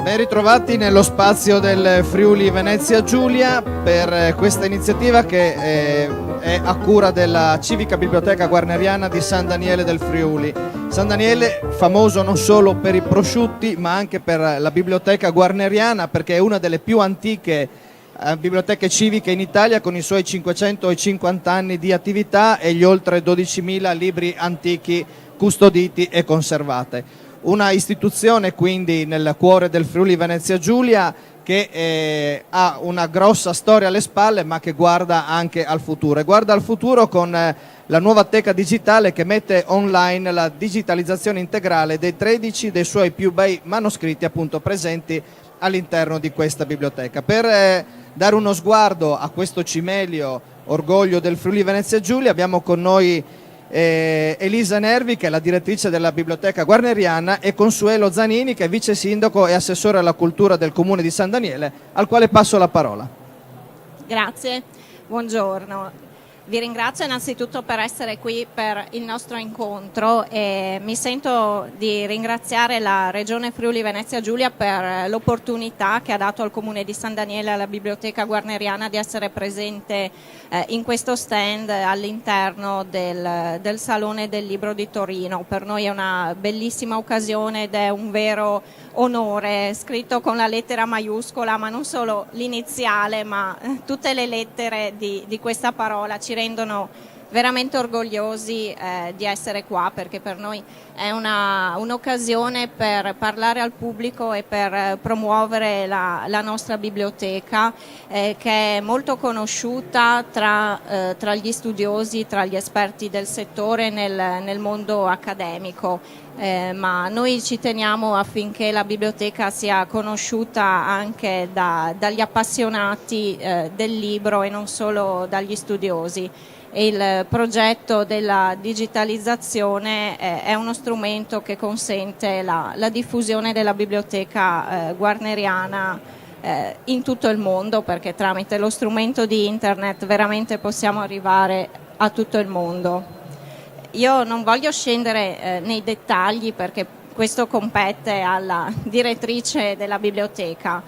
Ben ritrovati nello spazio del Friuli Venezia Giulia per questa iniziativa che è a cura della Civica Biblioteca Guarneriana di San Daniele del Friuli. San Daniele famoso non solo per i prosciutti ma anche per la biblioteca guarneriana, perché è una delle più antiche biblioteche civiche in Italia, con i suoi 550 anni di attività e gli oltre 12.000 libri antichi custoditi e conservate. Una istituzione quindi nel cuore del Friuli Venezia Giulia che ha una grossa storia alle spalle, ma che guarda anche al futuro. E guarda al futuro con la nuova teca digitale che mette online la digitalizzazione integrale dei 13 dei suoi più bei manoscritti appunto presenti all'interno di questa biblioteca. Per dare uno sguardo a questo cimelio orgoglio del Friuli Venezia Giulia abbiamo con noi Elisa Nervi, che è la direttrice della biblioteca guarneriana, e Consuelo Zanini, che è vice sindaco e assessore alla cultura del comune di San Daniele, al quale passo la parola. Grazie, buongiorno. Vi ringrazio innanzitutto per essere qui per il nostro incontro e mi sento di ringraziare la Regione Friuli Venezia Giulia per l'opportunità che ha dato al Comune di San Daniele e alla Biblioteca Guarneriana di essere presente in questo stand all'interno del Salone del Libro di Torino. Per noi è una bellissima occasione ed è un vero onore, scritto con la lettera maiuscola, ma non solo l'iniziale, ma tutte le lettere di questa parola ci rendono veramente orgogliosi di essere qua, perché per noi è un'occasione per parlare al pubblico e per promuovere la nostra biblioteca che è molto conosciuta tra gli studiosi, tra gli esperti del settore nel mondo accademico. Ma noi ci teniamo affinché la biblioteca sia conosciuta anche dagli appassionati del libro e non solo dagli studiosi. E il progetto della digitalizzazione è uno strumento che consente la diffusione della biblioteca guarneriana in tutto il mondo, perché tramite lo strumento di internet veramente possiamo arrivare a tutto il mondo. Io non voglio scendere nei dettagli perché questo compete alla direttrice della biblioteca.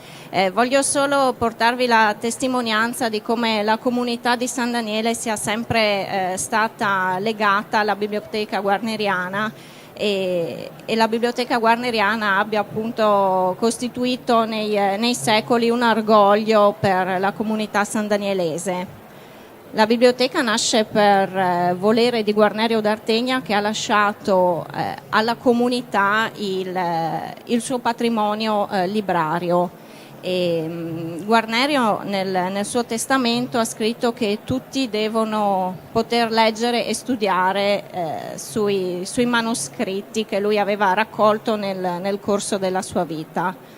Voglio solo portarvi la testimonianza di come la comunità di San Daniele sia sempre stata legata alla biblioteca guarneriana e la biblioteca guarneriana abbia appunto costituito nei secoli un orgoglio per la comunità sandanielese. La biblioteca nasce per volere di Guarnerio d'Artegna, che ha lasciato alla comunità il suo patrimonio librario. Guarnerio nel suo testamento ha scritto che tutti devono poter leggere e studiare sui manoscritti che lui aveva raccolto nel corso della sua vita.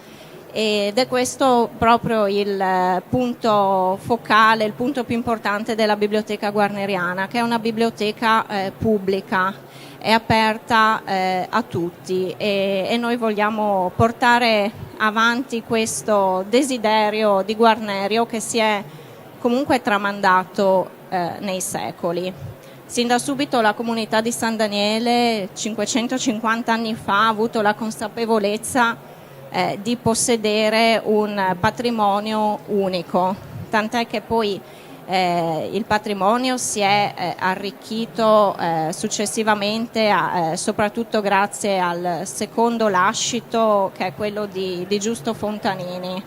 Ed è questo proprio il punto focale, il punto più importante della biblioteca guarneriana, che è una biblioteca pubblica, è aperta a tutti e noi vogliamo portare avanti questo desiderio di Guarnerio che si è comunque tramandato nei secoli. Sin da subito la comunità di San Daniele, 550 anni fa, ha avuto la consapevolezza di possedere un patrimonio unico, tant'è che poi il patrimonio si è arricchito successivamente, soprattutto grazie al secondo lascito, che è quello di Giusto Fontanini.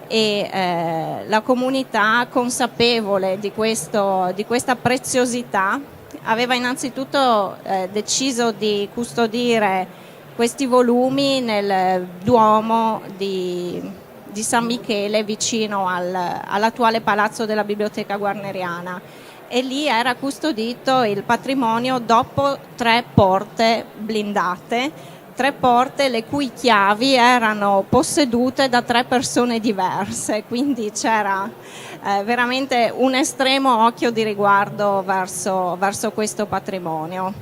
E la comunità, consapevole di questa preziosità, aveva innanzitutto deciso di custodire questi volumi nel Duomo di San Michele, vicino all'attuale palazzo della biblioteca guarneriana, e lì era custodito il patrimonio dopo 3 porte blindate, 3 porte le cui chiavi erano possedute da 3 persone diverse, quindi c'era veramente un estremo occhio di riguardo verso questo patrimonio.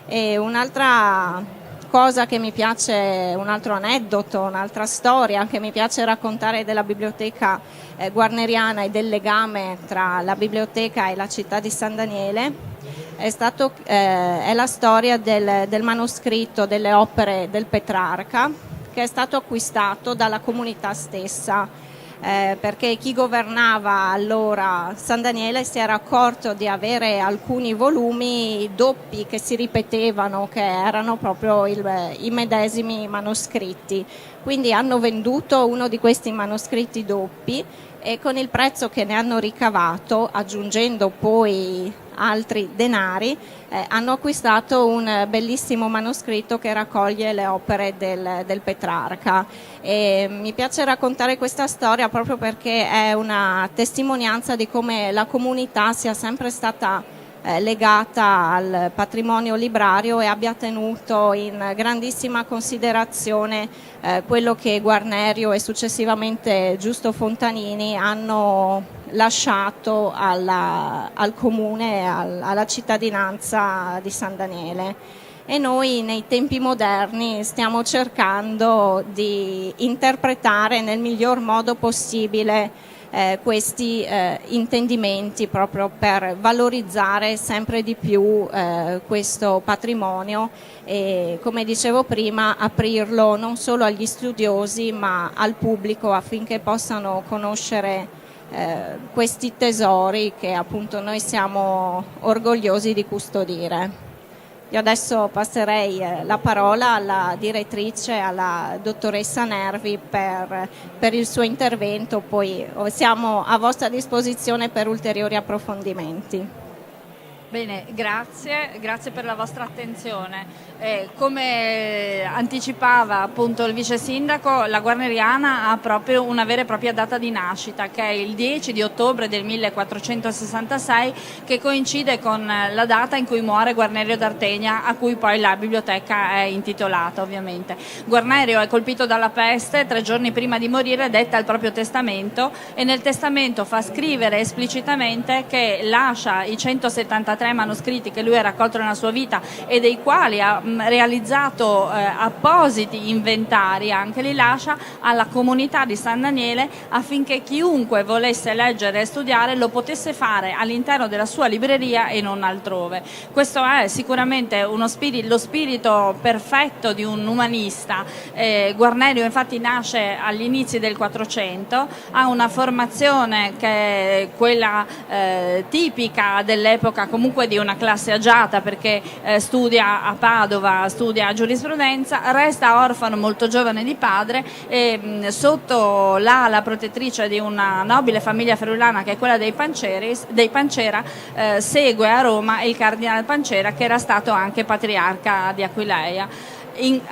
E un'altra cosa che mi piace, un altro aneddoto, un'altra storia che mi piace raccontare della biblioteca guarneriana e del legame tra la biblioteca e la città di San Daniele è la storia del manoscritto delle opere del Petrarca, che perché è stato acquistato dalla comunità stessa. Perché chi governava allora San Daniele si era accorto di avere alcuni volumi doppi che si ripetevano, che erano proprio i medesimi manoscritti. Quindi hanno venduto uno di questi manoscritti doppi e con il prezzo che ne hanno ricavato, aggiungendo poi altri denari, hanno acquistato un bellissimo manoscritto che raccoglie le opere del Petrarca. E mi piace raccontare questa storia proprio perché è una testimonianza di come la comunità sia sempre stata legata al patrimonio librario e abbia tenuto in grandissima considerazione quello che Guarnerio e successivamente Giusto Fontanini hanno lasciato al comune e alla cittadinanza di San Daniele. E noi nei tempi moderni stiamo cercando di interpretare nel miglior modo possibile questi intendimenti, proprio per valorizzare sempre di più questo patrimonio e, come dicevo prima, aprirlo non solo agli studiosi ma al pubblico, affinché possano conoscere questi tesori che appunto noi siamo orgogliosi di custodire. Io adesso passerei la parola alla direttrice, alla dottoressa Nervi per il suo intervento, poi siamo a vostra disposizione per ulteriori approfondimenti. Bene, grazie per la vostra attenzione. Come anticipava appunto il vice sindaco, la Guarneriana ha proprio una vera e propria data di nascita, che è il 10 di ottobre del 1466, che coincide con la data in cui muore Guarnerio d'Artegna, a cui poi la biblioteca è intitolata ovviamente. Guarnerio è colpito dalla peste, 3 giorni prima di morire detta il proprio testamento, e nel testamento fa scrivere esplicitamente che lascia i 173 manoscritti che lui ha raccolto nella sua vita e dei quali ha realizzato appositi inventari, anche li lascia alla comunità di San Daniele, affinché chiunque volesse leggere e studiare lo potesse fare all'interno della sua libreria e non altrove. Questo è sicuramente lo spirito perfetto di un umanista. Guarnerio infatti nasce agli inizi del 400, ha una formazione che è quella tipica dell'epoca, comunque di una classe agiata, perché studia a Padova, studia giurisprudenza, resta orfano molto giovane di padre e sotto l'ala protettrice di una nobile famiglia friulana che è quella dei Pancera, segue a Roma il cardinale Pancera, che era stato anche patriarca di Aquileia.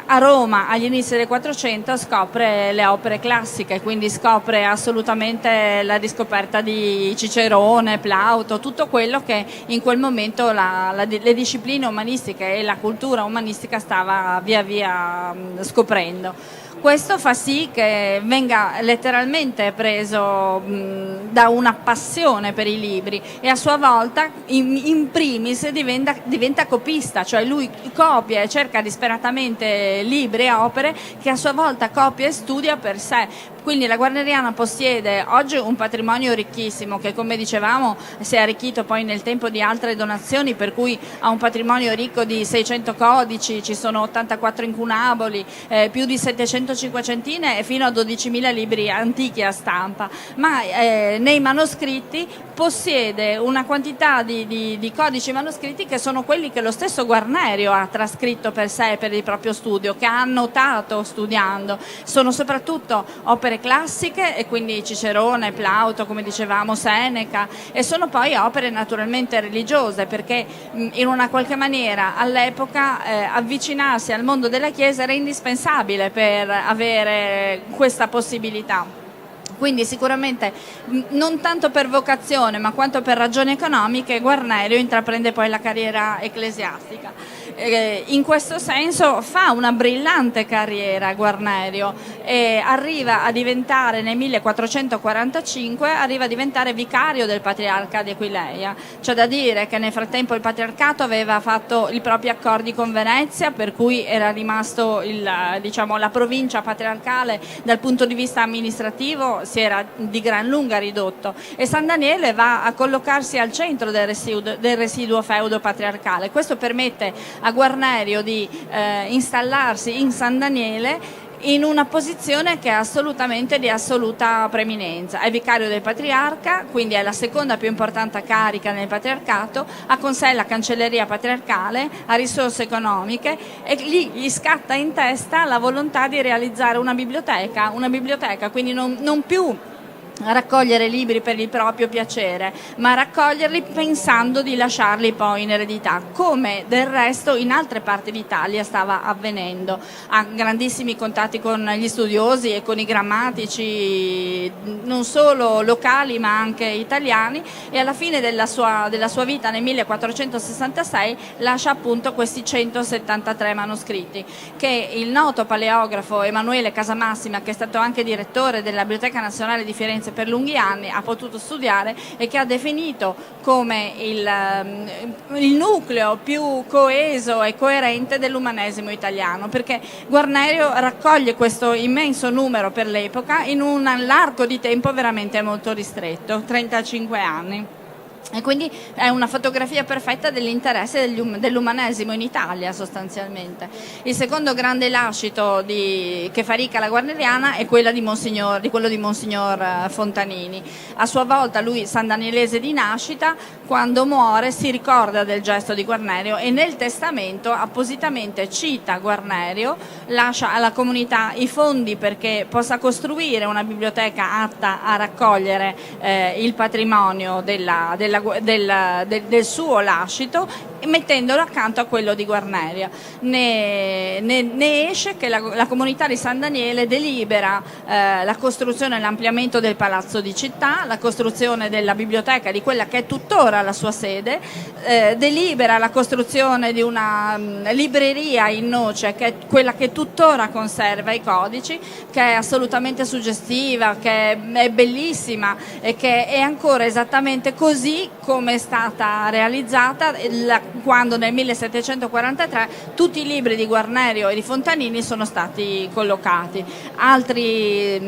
A Roma agli inizi del 400 scopre le opere classiche, quindi scopre assolutamente la riscoperta di Cicerone, Plauto, tutto quello che in quel momento le discipline umanistiche e la cultura umanistica stava via via scoprendo. Questo fa sì che venga letteralmente preso da una passione per i libri e a sua volta in primis diventa copista, cioè lui copia e cerca disperatamente libri e opere che a sua volta copia e studia per sé. Quindi la Guarneriana possiede oggi un patrimonio ricchissimo che, come dicevamo, si è arricchito poi nel tempo di altre donazioni, per cui ha un patrimonio ricco di 600 codici, ci sono 84 incunaboli, più di 700 cinquecentine e fino a 12.000 libri antichi a stampa, ma nei manoscritti possiede una quantità di codici manoscritti che sono quelli che lo stesso Guarnerio ha trascritto per sé, per il proprio studio, che ha annotato studiando. Sono soprattutto opere classiche, e quindi Cicerone, Plauto, come dicevamo, Seneca, e sono poi opere naturalmente religiose, perché in una qualche maniera all'epoca avvicinarsi al mondo della Chiesa era indispensabile per avere questa possibilità. Quindi sicuramente non tanto per vocazione ma quanto per ragioni economiche Guarnerio intraprende poi la carriera ecclesiastica. In questo senso fa una brillante carriera Guarnerio e arriva a diventare nel 1445 vicario del patriarca di Aquileia. C'è da dire che nel frattempo il patriarcato aveva fatto i propri accordi con Venezia, per cui era rimasto la provincia patriarcale dal punto di vista amministrativo si era di gran lunga ridotto, e San Daniele va a collocarsi al centro del residuo feudo patriarcale. Questo permette a Guarnerio di installarsi in San Daniele, in una posizione che è assolutamente di assoluta preeminenza. È vicario del patriarca, quindi è la seconda più importante carica nel patriarcato, ha con sé la cancelleria patriarcale, ha risorse economiche e lì gli scatta in testa la volontà di realizzare una biblioteca, quindi non più raccogliere libri per il proprio piacere, ma raccoglierli pensando di lasciarli poi in eredità, come del resto in altre parti d'Italia stava avvenendo. Ha grandissimi contatti con gli studiosi e con i grammatici, non solo locali ma anche italiani, e alla fine della sua vita nel 1466 lascia appunto questi 173 manoscritti che il noto paleografo Emanuele Casamassima, che è stato anche direttore della Biblioteca Nazionale di Firenze per lunghi anni, ha potuto studiare e che ha definito come il nucleo più coeso e coerente dell'umanesimo italiano, perché Guarnerio raccoglie questo immenso numero per l'epoca in un arco di tempo veramente molto ristretto, 35 anni. E quindi è una fotografia perfetta dell'interesse dell'umanesimo in Italia sostanzialmente. Il secondo grande lascito che fa ricca la guarneriana è quello di Monsignor Fontanini. A sua volta lui sandanielese di nascita, quando muore si ricorda del gesto di Guarnerio e nel testamento appositamente cita Guarnerio, lascia alla comunità i fondi perché possa costruire una biblioteca atta a raccogliere il patrimonio del suo lascito, mettendolo accanto a quello di Guarnerio. Ne esce che la comunità di San Daniele delibera la costruzione e l'ampliamento del palazzo di città, la costruzione della biblioteca di quella che è tuttora la sua sede, delibera la costruzione di una libreria in noce, che è quella che tuttora conserva i codici, che è assolutamente suggestiva, che è bellissima e che è ancora esattamente così come è stata realizzata quando nel 1743 tutti i libri di Guarnerio e di Fontanini sono stati collocati. Altri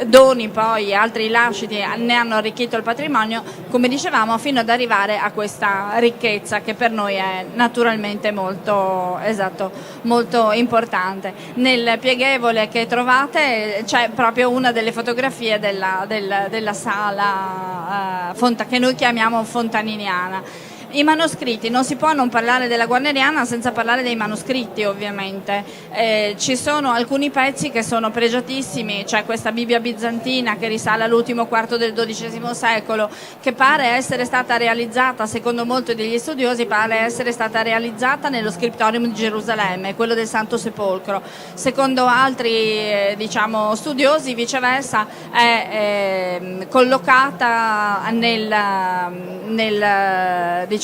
doni poi, altri lasciti ne hanno arricchito il patrimonio, come dicevamo, fino ad arrivare a questa ricchezza che per noi è naturalmente molto importante. Nel pieghevole che trovate c'è proprio una delle fotografie della sala che noi chiamiamo fontaniniana. I manoscritti, non si può non parlare della guarneriana senza parlare dei manoscritti ovviamente. Ci sono alcuni pezzi che sono pregiatissimi, c'è questa Bibbia bizantina che risale all'ultimo quarto del XII secolo, che pare essere stata realizzata, secondo molti degli studiosi, pare essere stata realizzata nello scriptorium di Gerusalemme, quello del Santo Sepolcro. Secondo altri studiosi, viceversa, è collocata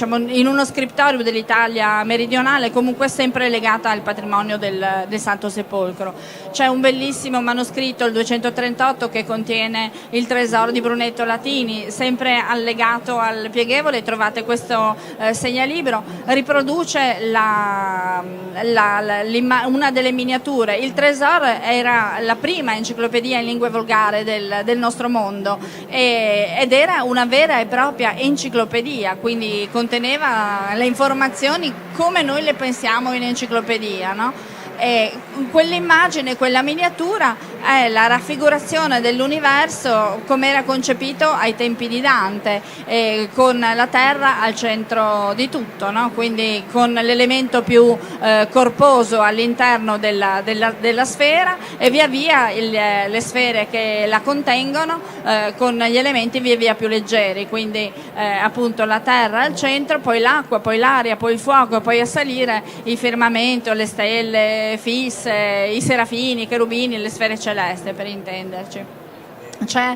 in uno scriptorium dell'Italia meridionale, comunque sempre legata al patrimonio del Santo Sepolcro. C'è un bellissimo manoscritto, il 238, che contiene il Tresor di Brunetto Latini, sempre allegato al pieghevole. Trovate questo segnalibro, riproduce una delle miniature. Il Tresor era la prima enciclopedia in lingue volgare del nostro mondo ed era una vera e propria enciclopedia, quindi conteneva le informazioni come noi le pensiamo in enciclopedia, no? E quell'immagine, quella miniatura è la raffigurazione dell'universo come era concepito ai tempi di Dante, con la Terra al centro di tutto, no? Quindi con l'elemento più corposo all'interno della sfera e via via le sfere che la contengono con gli elementi via via più leggeri, quindi appunto la Terra al centro, poi l'acqua, poi l'aria, poi il fuoco, poi a salire il firmamento, le stelle fisse, i serafini, i cherubini, le sfere celeste, per intenderci. C'è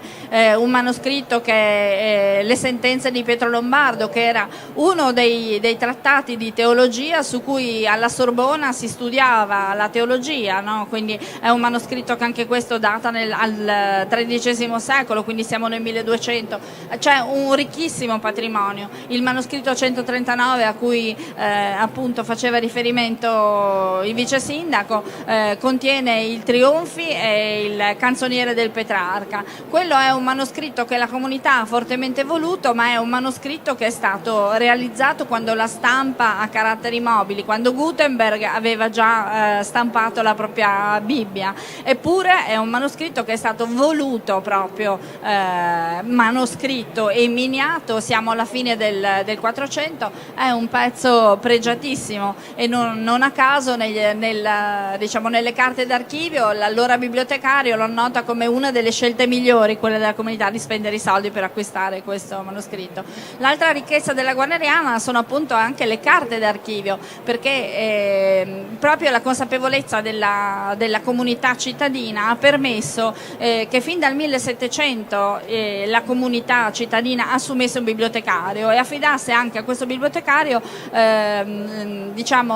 un manoscritto che è Le sentenze di Pietro Lombardo, che era uno dei trattati di teologia su cui alla Sorbona si studiava la teologia, no? Quindi è un manoscritto che anche questo data al XIII secolo, quindi siamo nel 1200. C'è un ricchissimo patrimonio. Il manoscritto 139 a cui appunto faceva riferimento il vice sindaco contiene il Trionfi e il Canzoniere del Petrarca. Quello è un manoscritto che la comunità ha fortemente voluto, ma è un manoscritto che è stato realizzato quando la stampa a caratteri mobili, quando Gutenberg aveva già stampato la propria Bibbia. Eppure è un manoscritto che è stato voluto proprio manoscritto e miniato, siamo alla fine del 400, è un pezzo pregiatissimo e non a caso nelle carte d'archivio l'allora bibliotecario lo annota come una delle scelte migliori, quella della comunità, di spendere i soldi per acquistare questo manoscritto. L'altra ricchezza della Guarneriana sono appunto anche le carte d'archivio, perché proprio la consapevolezza della comunità cittadina ha permesso che fin dal 1700 la comunità cittadina assumesse un bibliotecario e affidasse anche a questo bibliotecario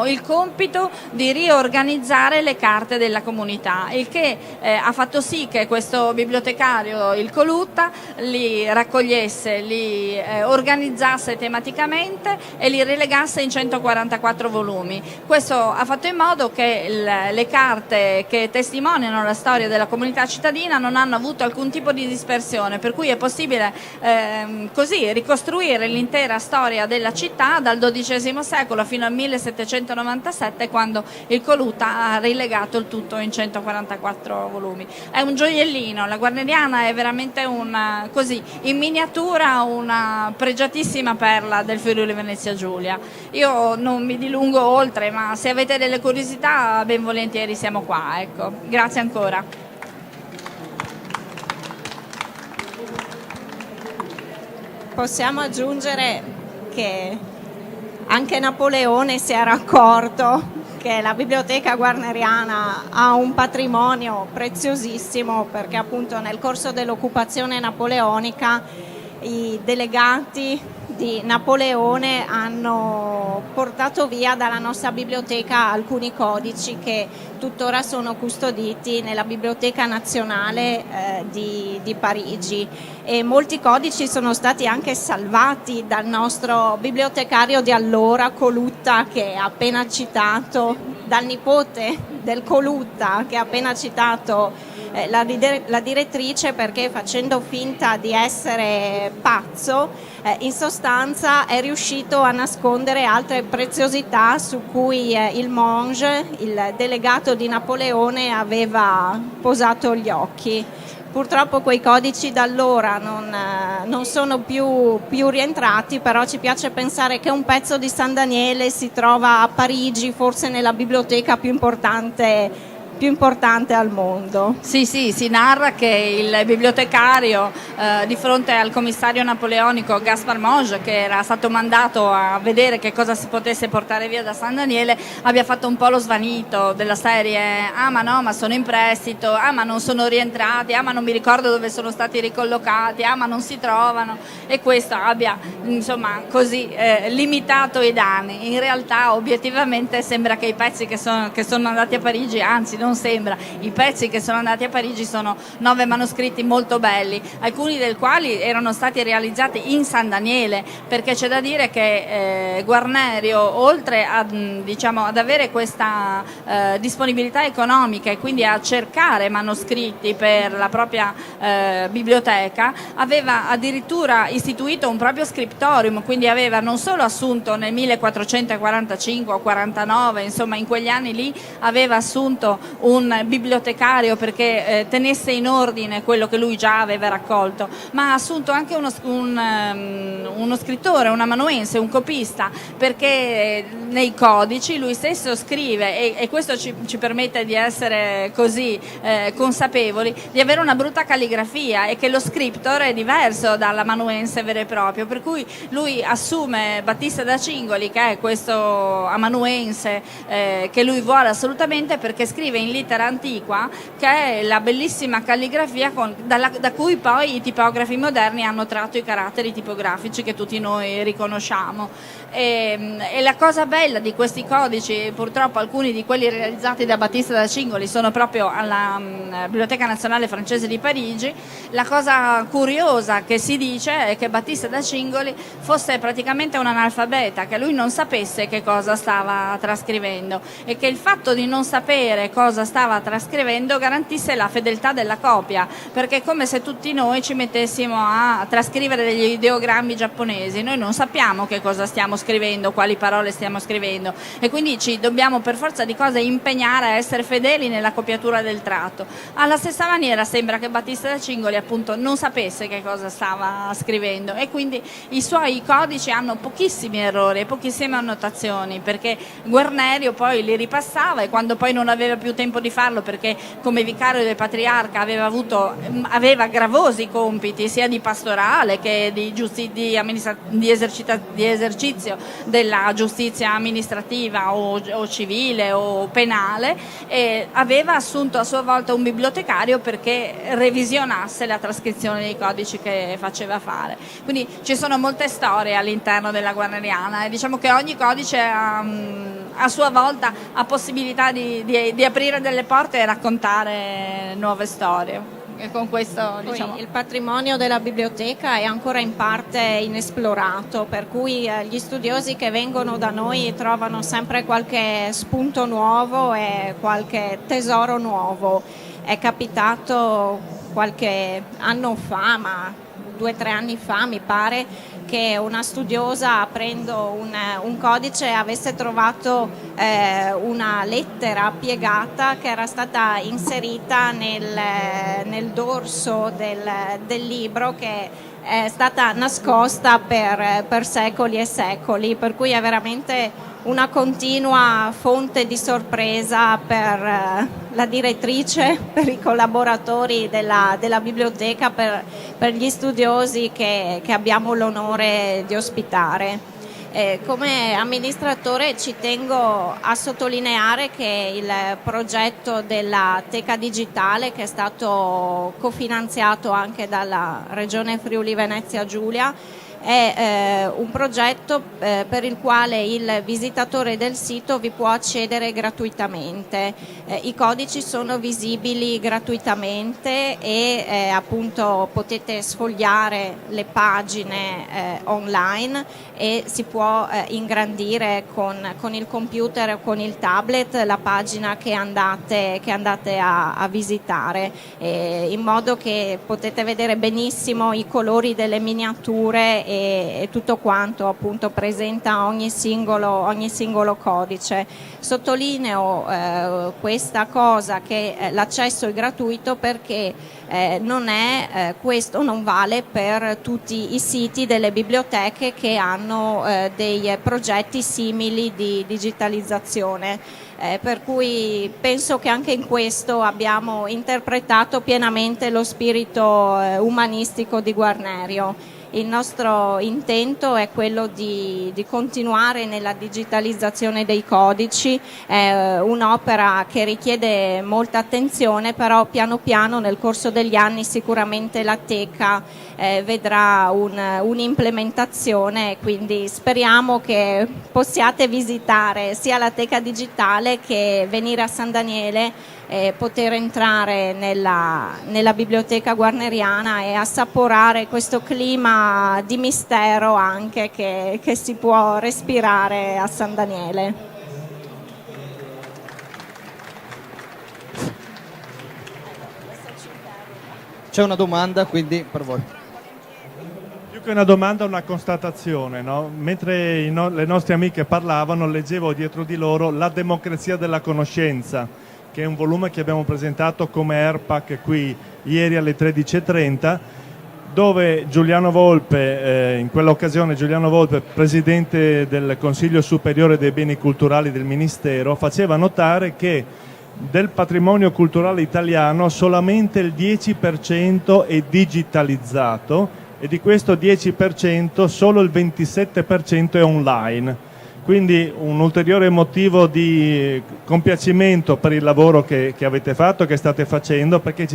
il compito di riorganizzare le carte della comunità, il che ha fatto sì che questo bibliotecario, il Colutta, li raccogliesse, li organizzasse tematicamente e li rilegasse in 144 volumi. Questo ha fatto in modo che le carte che testimoniano la storia della comunità cittadina non hanno avuto alcun tipo di dispersione, per cui è possibile così ricostruire l'intera storia della città dal XII secolo fino al 1797, quando il Colutta ha rilegato il tutto in 144 volumi. È un gioiellino, la Guarneriana è veramente in miniatura una pregiatissima perla del Friuli Venezia Giulia. Io non mi dilungo oltre, ma se avete delle curiosità ben volentieri siamo qua, ecco. Grazie ancora. Possiamo aggiungere che anche Napoleone si era accorto che la biblioteca guarneriana ha un patrimonio preziosissimo, perché appunto nel corso dell'occupazione napoleonica i delegati di Napoleone hanno portato via dalla nostra biblioteca alcuni codici che tuttora sono custoditi nella Biblioteca Nazionale di Parigi, e molti codici sono stati anche salvati dal nostro bibliotecario di allora, Colutta, che ha appena citato, dal nipote del Colutta che ha appena citato la direttrice, perché facendo finta di essere pazzo in sostanza è riuscito a nascondere altre preziosità su cui il Monge, il delegato di Napoleone, aveva posato gli occhi. Purtroppo quei codici da allora non sono più rientrati, però ci piace pensare che un pezzo di San Daniele si trova a Parigi, forse nella biblioteca più importante al mondo. Sì, si narra che il bibliotecario di fronte al commissario napoleonico Gaspard Monge, che era stato mandato a vedere che cosa si potesse portare via da San Daniele, abbia fatto un po' lo svanito della serie: ah ma no, ma sono in prestito, ah ma non sono rientrati, ah ma non mi ricordo dove sono stati ricollocati, ah ma non si trovano, e questo abbia così limitato i danni. In realtà obiettivamente sembra che i pezzi che sono andati a Parigi, anzi non sembra, i pezzi che sono andati a Parigi sono 9 manoscritti molto belli, alcuni del quali erano stati realizzati in San Daniele, perché c'è da dire che Guarnerio, oltre ad avere questa disponibilità economica e quindi a cercare manoscritti per la propria biblioteca, aveva addirittura istituito un proprio scriptorium, quindi aveva non solo assunto nel 1445 o 49, insomma in quegli anni lì aveva assunto un bibliotecario perché tenesse in ordine quello che lui già aveva raccolto, ma ha assunto anche uno scrittore, un amanuense, un copista, perché nei codici lui stesso scrive, e questo ci permette di essere così consapevoli di avere una brutta calligrafia, e che lo scriptor è diverso dall'amanuense vero e proprio, per cui lui assume Battista da Cingoli, che è questo amanuense che lui vuole assolutamente, perché scrive in littera antiqua, che è la bellissima calligrafia da cui poi i tipografi moderni hanno tratto i caratteri tipografici che tutti noi riconosciamo. E la cosa bella di questi codici, purtroppo alcuni di quelli realizzati da Battista da Cingoli sono proprio alla Biblioteca Nazionale Francese di Parigi, la cosa curiosa che si dice è che Battista da Cingoli fosse praticamente un analfabeta, che lui non sapesse che cosa stava trascrivendo e che il fatto di non sapere cosa stava trascrivendo garantisse la fedeltà della copia, perché è come se tutti noi ci mettessimo a trascrivere degli ideogrammi giapponesi, noi non sappiamo che cosa stiamo scrivendo, quali parole stiamo scrivendo, e quindi ci dobbiamo per forza di cose impegnare a essere fedeli nella copiatura del tratto. Alla stessa maniera sembra che Battista da Cingoli appunto non sapesse che cosa stava scrivendo, e quindi i suoi codici hanno pochissimi errori e pochissime annotazioni, perché Guarnerio poi li ripassava, e quando poi non aveva più tempo di farlo, perché come vicario del patriarca aveva gravosi compiti sia di pastorale che di esercizio della giustizia amministrativa o civile o penale, e aveva assunto a sua volta un bibliotecario perché revisionasse la trascrizione dei codici che faceva fare. Quindi ci sono molte storie all'interno della Guarneriana, e diciamo che ogni codice a sua volta ha possibilità di aprire delle porte e raccontare nuove storie. E con questo, diciamo... Poi il patrimonio della biblioteca è ancora in parte inesplorato, per cui gli studiosi che vengono da noi trovano sempre qualche spunto nuovo e qualche tesoro nuovo. È capitato qualche anno fa, ma 2 o 3 anni fa mi pare, che una studiosa, aprendo un codice, avesse trovato una lettera piegata che era stata inserita nel dorso del libro, che è stata nascosta per secoli e secoli, per cui è veramente una continua fonte di sorpresa per la direttrice, per i collaboratori della biblioteca, per gli studiosi che abbiamo l'onore di ospitare. Come amministratore ci tengo a sottolineare che il progetto della Teca Digitale, che è stato cofinanziato anche dalla Regione Friuli Venezia Giulia, è un progetto per il quale il visitatore del sito vi può accedere gratuitamente. I codici sono visibili gratuitamente e appunto potete sfogliare le pagine online, e si può ingrandire con il computer o con il tablet la pagina che andate a visitare, in modo che potete vedere benissimo i colori delle miniature e tutto quanto appunto presenta ogni singolo codice. Sottolineo questa cosa, che l'accesso è gratuito, perché questo non vale per tutti i siti delle biblioteche che hanno dei progetti simili di digitalizzazione. Per cui penso che anche in questo abbiamo interpretato pienamente lo spirito umanistico di Guarnerio. Il nostro intento è quello di continuare nella digitalizzazione dei codici, è un'opera che richiede molta attenzione, però piano piano nel corso degli anni sicuramente la Teca vedrà un'implementazione, quindi speriamo che possiate visitare sia la Teca Digitale che venire a San Daniele, poter entrare nella biblioteca guarneriana e assaporare questo clima di mistero anche che si può respirare a San Daniele. C'è una domanda, quindi per voi. Più che una domanda, una constatazione, no? Mentre le nostre amiche parlavano, leggevo dietro di loro La democrazia della conoscenza, che è un volume che abbiamo presentato come ERPAC qui ieri alle 13:30, dove Giuliano Volpe, in quell'occasione Giuliano Volpe, presidente del Consiglio Superiore dei Beni Culturali del Ministero, faceva notare che del patrimonio culturale italiano solamente il 10% è digitalizzato, e di questo 10% solo il 27% è online. Quindi un ulteriore motivo di compiacimento per il lavoro che avete fatto, che state facendo, perché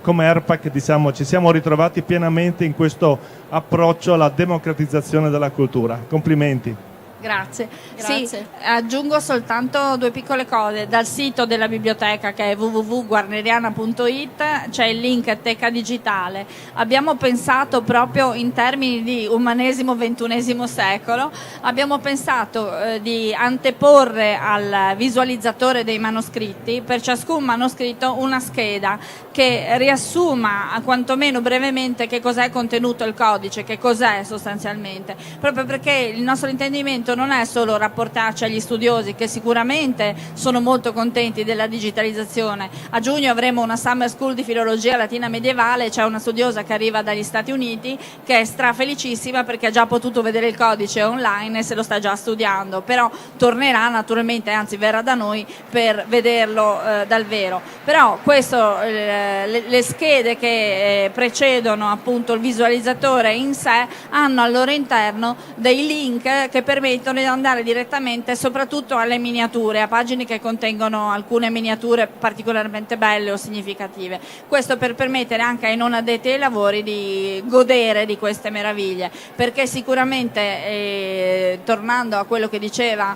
come ERPAC ci siamo ritrovati pienamente in questo approccio alla democratizzazione della cultura. Complimenti. Grazie. Grazie. Sì, aggiungo soltanto due piccole cose. Dal sito della biblioteca, che è www.guarneriana.it, c'è il link Teca Digitale. Abbiamo pensato proprio in termini di umanesimo XXI secolo, abbiamo pensato di anteporre al visualizzatore dei manoscritti, per ciascun manoscritto, una scheda che riassuma quantomeno brevemente che cos'è contenuto il codice, che cos'è sostanzialmente, proprio perché il nostro intendimento non è solo rapportarci agli studiosi, che sicuramente sono molto contenti della digitalizzazione. A giugno avremo una Summer School di filologia latina medievale, c'è una studiosa che arriva dagli Stati Uniti che è strafelicissima perché ha già potuto vedere il codice online e se lo sta già studiando, però tornerà naturalmente, anzi verrà da noi per vederlo dal vero. Però questo, le schede che precedono appunto il visualizzatore in sé hanno al loro interno dei link che permettono di andare direttamente soprattutto alle miniature, a pagine che contengono alcune miniature particolarmente belle o significative. Questo per permettere anche ai non addetti ai lavori di godere di queste meraviglie, perché sicuramente, tornando a quello che diceva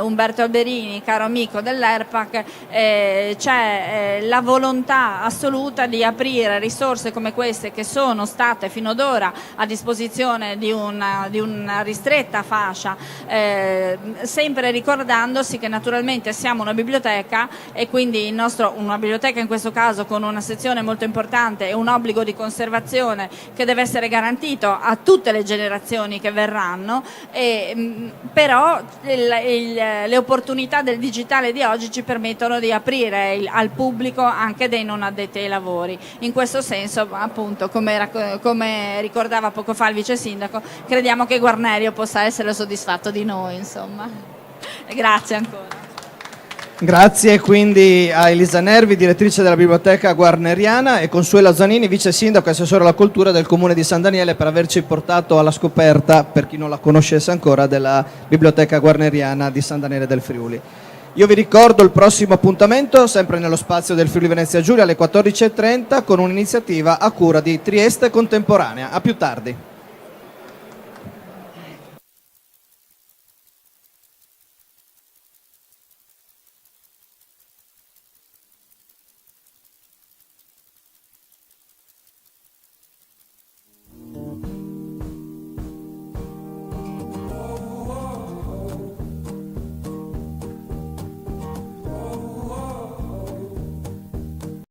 Umberto Alberini, caro amico dell'ERPAC, c'è la volontà assoluta di aprire risorse come queste, che sono state fino ad ora a disposizione di una ristretta fascia, sempre ricordandosi che naturalmente siamo una biblioteca e quindi una biblioteca in questo caso con una sezione molto importante e un obbligo di conservazione che deve essere garantito a tutte le generazioni che verranno, però le opportunità del digitale di oggi ci permettono di aprire al pubblico anche dei non addetti ai lavori. In questo senso, appunto, come ricordava poco fa il vice sindaco, crediamo che Guarnerio possa essere soddisfatto di noi, insomma. Grazie ancora. Grazie quindi a Elisa Nervi, direttrice della biblioteca guarneriana, e Consuelo Zanini, vice sindaco e assessore alla cultura del comune di San Daniele, per averci portato alla scoperta, per chi non la conoscesse ancora, della biblioteca guarneriana di San Daniele del Friuli. Io vi ricordo il prossimo appuntamento sempre nello spazio del Friuli Venezia Giulia alle 14:30 con un'iniziativa a cura di Trieste Contemporanea. A più tardi.